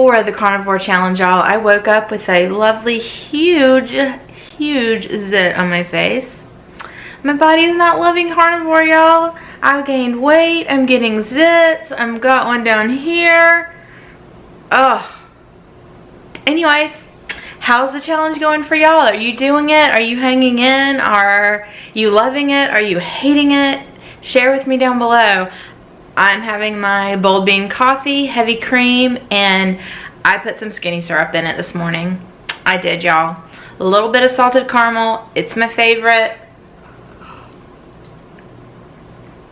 4 of the Carnivore challenge, y'all. I woke up with a lovely, huge zit on my face. My body is not loving Carnivore, y'all. I gained weight. I'm getting zits. I've got one down here. Ugh. Anyways, how's the challenge going for y'all? Are you doing it? Are you hanging in? Are you loving it? Are you hating it? Share with me down below. I'm having my bold bean coffee, heavy cream, and I put some skinny syrup in it this morning. I did, y'all. A little bit of salted caramel. It's my favorite.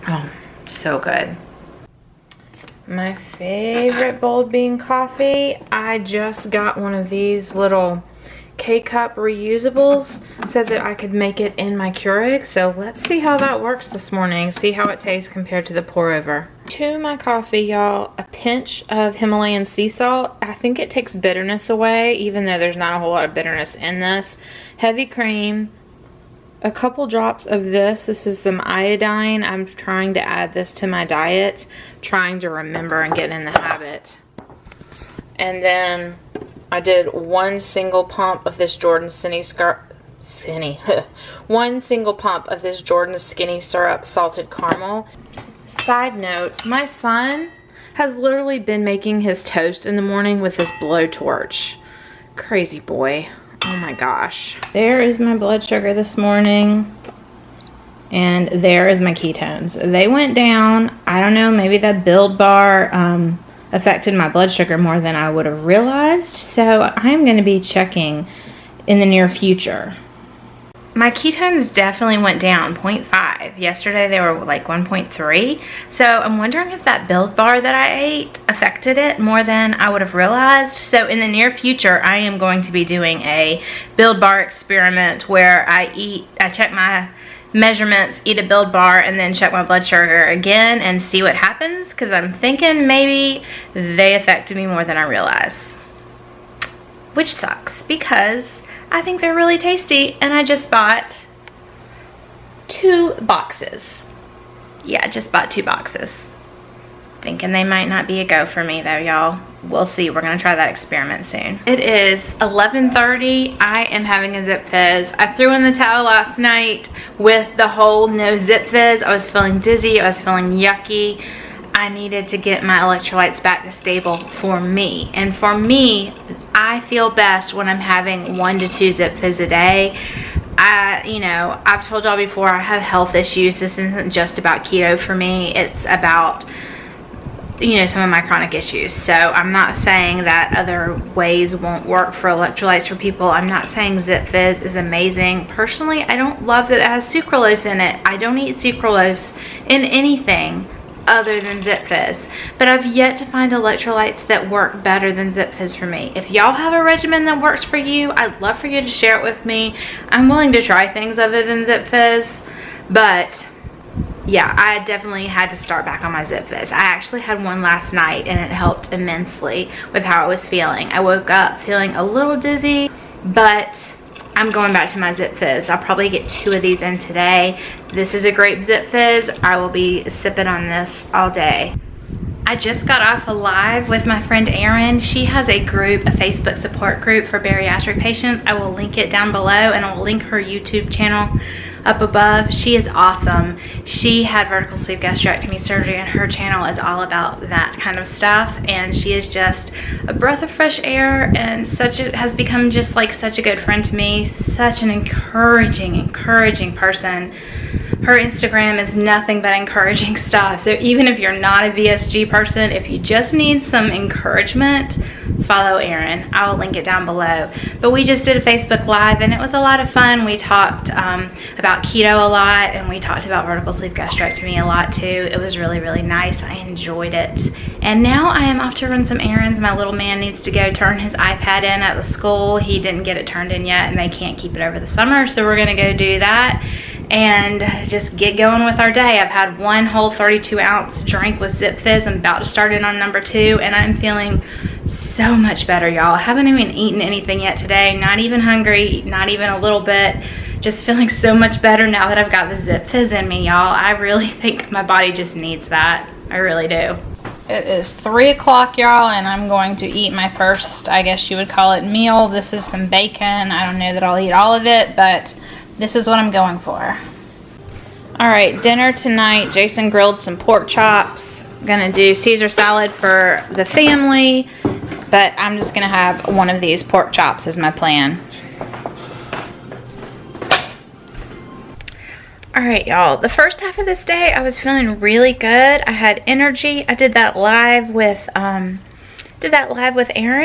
Oh, so good. My favorite bold bean coffee. I just got one of these little K-cup reusables so that I could make it in my Keurig. So let's see how that works this morning. See how it tastes compared to the pour over. To my coffee, y'all, a pinch of Himalayan sea salt. I think it takes bitterness away, even though there's not a whole lot of bitterness in this. Heavy cream. A couple drops of this. This is some iodine. I'm trying to add this to my diet. Trying to remember and get in the habit. And then I did one single pump of this Jordan one single pump of this Jordan Skinny Syrup salted caramel. Side note, my son has literally been making his toast in the morning with this blowtorch. Crazy boy. Oh my gosh. There is my blood sugar this morning. And there is my ketones. They went down. I don't know, maybe that Build Bar affected my blood sugar more than I would have realized. So I'm going to be checking in the near future. My ketones definitely went down 0.5. Yesterday they were like 1.3. So I'm wondering if that Build Bar that I ate affected it more than I would have realized. So in the near future, I am going to be doing a Build Bar experiment where I check my measurements, eat a Build Bar, and then check my blood sugar again and see what happens, because I'm thinking maybe they affected me more than I realize. Which sucks, because I think they're really tasty, and I just bought 2 boxes. Yeah, just bought 2 boxes. Thinking they might not be a go for me though, y'all. We'll see. We're gonna try that experiment soon. It is 11:30. I am having a Zip Fizz. I threw in the towel last night with the whole no Zip Fizz. I was feeling dizzy. I was feeling yucky. I needed to get my electrolytes back to stable for me. And for me, I feel best when I'm having 1 to 2 Zip Fizz a day. I've told y'all before, I have health issues. This isn't just about keto for me. It's about some of my chronic issues. So I'm not saying that other ways won't work for electrolytes for people. I'm not saying Zip Fizz is amazing. Personally, I don't love that it has sucralose in it. I don't eat sucralose in anything other than Zip Fizz. But I've yet to find electrolytes that work better than Zip Fizz for me. If y'all have a regimen that works for you, I'd love for you to share it with me. I'm willing to try things other than Zip Fizz, but yeah, I definitely had to start back on my Zip Fizz. I actually had one last night and it helped immensely with how I was feeling. I woke up feeling a little dizzy, but I'm going back to my Zip Fizz. I'll probably get 2 of these in today. This is a grape Zip Fizz. I will be sipping on this all day. I just got off a live with my friend Erin. She has a group, a Facebook support group for bariatric patients. I will link it down below, and I will link her YouTube channel up above. She is awesome. She had vertical sleeve gastrectomy surgery, and her channel is all about that kind of stuff, and she is just a breath of fresh air, and has become just like such a good friend to me. Such an encouraging person. Her Instagram is nothing but encouraging stuff. So even if you're not a VSG person, if you just need some encouragement, follow Erin. I will link it down below. But we just did a Facebook Live and it was a lot of fun. We talked about keto a lot, and we talked about vertical sleeve gastrectomy a lot too. It was really, really nice. I enjoyed it. And now I am off to run some errands. My little man needs to go turn his iPad in at the school. He didn't get it turned in yet, and they can't keep it over the summer, so we're gonna go do that and just get going with our day. I've had 1 whole 32-ounce drink with Zip Fizz. I'm about to start it on number 2, and I'm feeling so much better, y'all. I haven't even eaten anything yet today. Not even hungry, not even a little bit. Just feeling so much better now that I've got the Zip Fizz in me, y'all. I really think my body just needs that. I really do. It is 3 o'clock, y'all, and I'm going to eat my first, I guess you would call it, meal. This is some bacon. I don't know that I'll eat all of it, but this is what I'm going for. Alright, dinner tonight. Jason grilled some pork chops. I'm gonna do Caesar salad for the family, but I'm just gonna have one of these pork chops as my plan. Alright, y'all, the first half of this day I was feeling really good. I had energy. I did that live with Erin,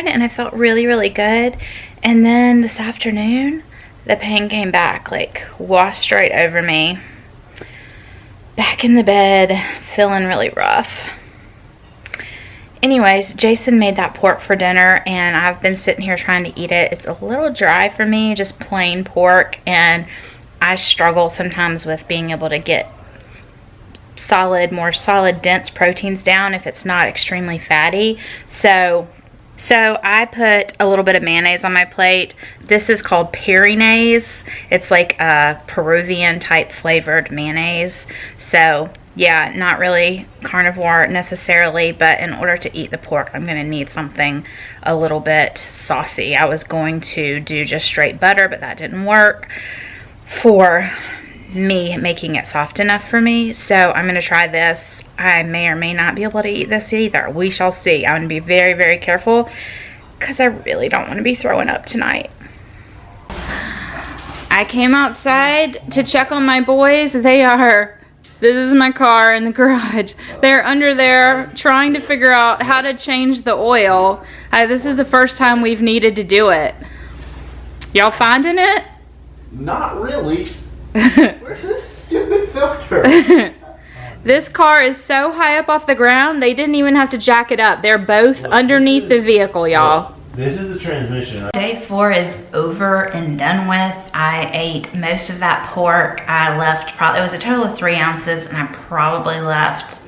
and I felt really, really good. And then this afternoon, the pain came back, like washed right over me. Back in the bed, feeling really rough. Anyways, Jason made that pork for dinner, and I've been sitting here trying to eat it. It's a little dry for me, just plain pork, and I struggle sometimes with being able to get more solid, dense proteins down if it's not extremely fatty. So I put a little bit of mayonnaise on my plate. This is called Perinaise. It's like a Peruvian type flavored mayonnaise. So yeah, not really carnivore necessarily, but in order to eat the pork, I'm going to need something a little bit saucy. I was going to do just straight butter, but that didn't work for me making it soft enough for me. So I'm going to try this. I may or may not be able to eat this either. We shall see. I'm going to be very, very careful because I really don't want to be throwing up tonight. I came outside to check on my boys. This is my car in the garage. They're under there trying to figure out how to change the oil. This is the first time we've needed to do it. Y'all finding it? Not really. Where's this stupid filter? This car is so high up off the ground, they didn't even have to jack it up. They're both underneath the vehicle, y'all. This is the transmission. Day 4 is over and done with. I ate most of that pork. I left it was a total of 3 ounces, and I probably left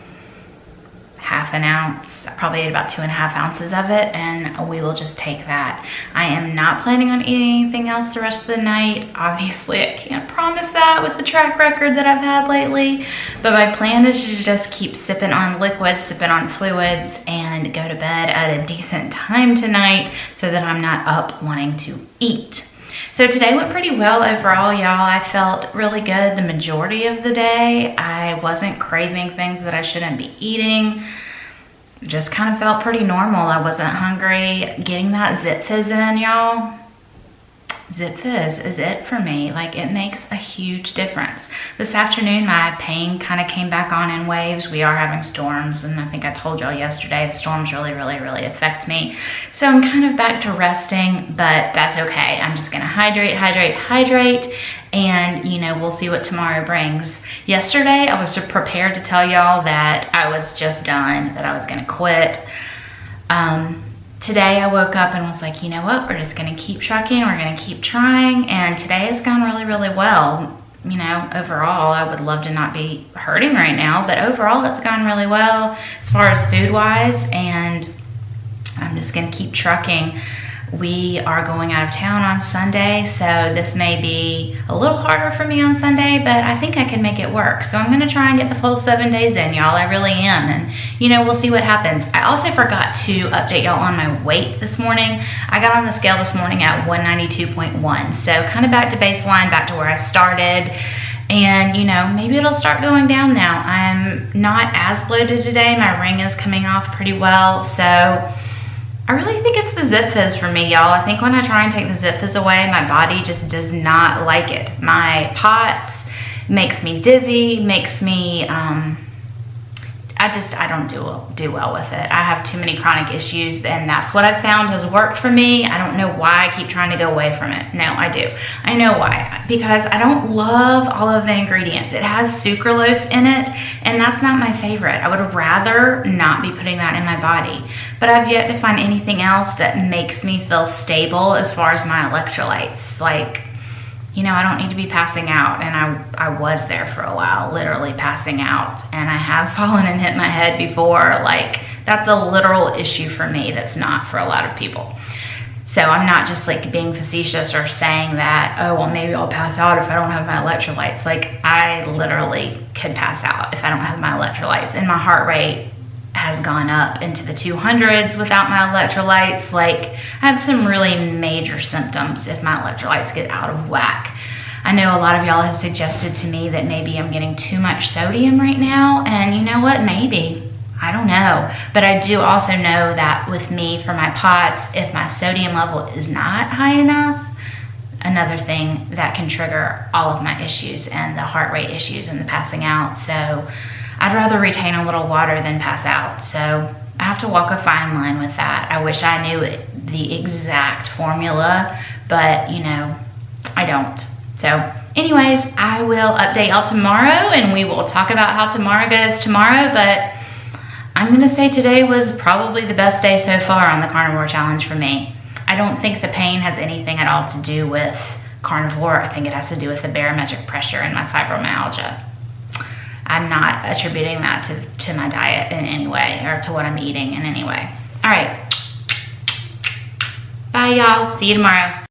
half an ounce. I probably ate about 2.5 ounces of it, and we will just take that. I am not planning on eating anything else the rest of the night. Obviously, I can't promise that with the track record that I've had lately, but my plan is to just keep sipping on liquids, sipping on fluids, and go to bed at a decent time tonight so that I'm not up wanting to eat. So today went pretty well overall, y'all. I felt really good the majority of the day. I wasn't craving things that I shouldn't be eating. Just kind of felt pretty normal. I wasn't hungry. Getting that Zip Fizz in, y'all. Zip Fizz is it for me. Like, it makes a huge difference. This afternoon, my pain kind of came back on in waves. We are having storms, and I think I told y'all yesterday, the storms really affect me. So I'm kind of back to resting, but that's okay. I'm just gonna hydrate, and, you know, we'll see what tomorrow brings. Yesterday, I was prepared to tell y'all that I was just done, that I was gonna quit. Today I woke up and was like, you know what, we're just gonna keep trucking, we're gonna keep trying, and today has gone really well. You know, overall, I would love to not be hurting right now, but overall it's gone really well as far as food-wise, and I'm just gonna keep trucking. We are going out of town on Sunday, so this may be a little harder for me on Sunday, but I think I can make it work. So I'm gonna try and get the full 7 days in, y'all. I really am, and you know, we'll see what happens. I also forgot to update y'all on my weight this morning. I got on the scale this morning at 192.1, so kind of back to baseline, back to where I started. And you know, maybe it'll start going down now. I'm not as bloated today. My ring is coming off pretty well, so I really think it's the Zip Fizz for me, y'all. I think when I try and take the Zip Fizz away, my body just does not like it. My POTS makes me dizzy, makes me, I don't do well with it. I have too many chronic issues, and that's what I've found has worked for me. I don't know why I keep trying to go away from it. No, I do. I know why. Because I don't love all of the ingredients. It has sucralose in it, and that's not my favorite. I would rather not be putting that in my body. But I've yet to find anything else that makes me feel stable as far as my electrolytes. Like, you know, I don't need to be passing out, and I was there for a while, literally passing out, and I have fallen and hit my head before. Like, that's a literal issue for me that's not for a lot of people. So I'm not just like being facetious or saying that, oh, well, maybe I'll pass out if I don't have my electrolytes. Like, I literally could pass out if I don't have my electrolytes, and my heart rate has gone up into the 200s without my electrolytes. Like, I have some really major symptoms if my electrolytes get out of whack. I know a lot of y'all have suggested to me that maybe I'm getting too much sodium right now, and you know what, maybe. I don't know. But I do also know that with me, for my POTS, if my sodium level is not high enough, another thing that can trigger all of my issues and the heart rate issues and the passing out. So I'd rather retain a little water than pass out. So I have to walk a fine line with that. I wish I knew the exact formula, but you know, I don't. So anyways, I will update y'all tomorrow and we will talk about how tomorrow goes tomorrow. But I'm gonna say today was probably the best day so far on the carnivore challenge for me. I don't think the pain has anything at all to do with carnivore. I think it has to do with the barometric pressure and my fibromyalgia. I'm not attributing that to my diet in any way or to what I'm eating in any way. All right. Bye, y'all. See you tomorrow.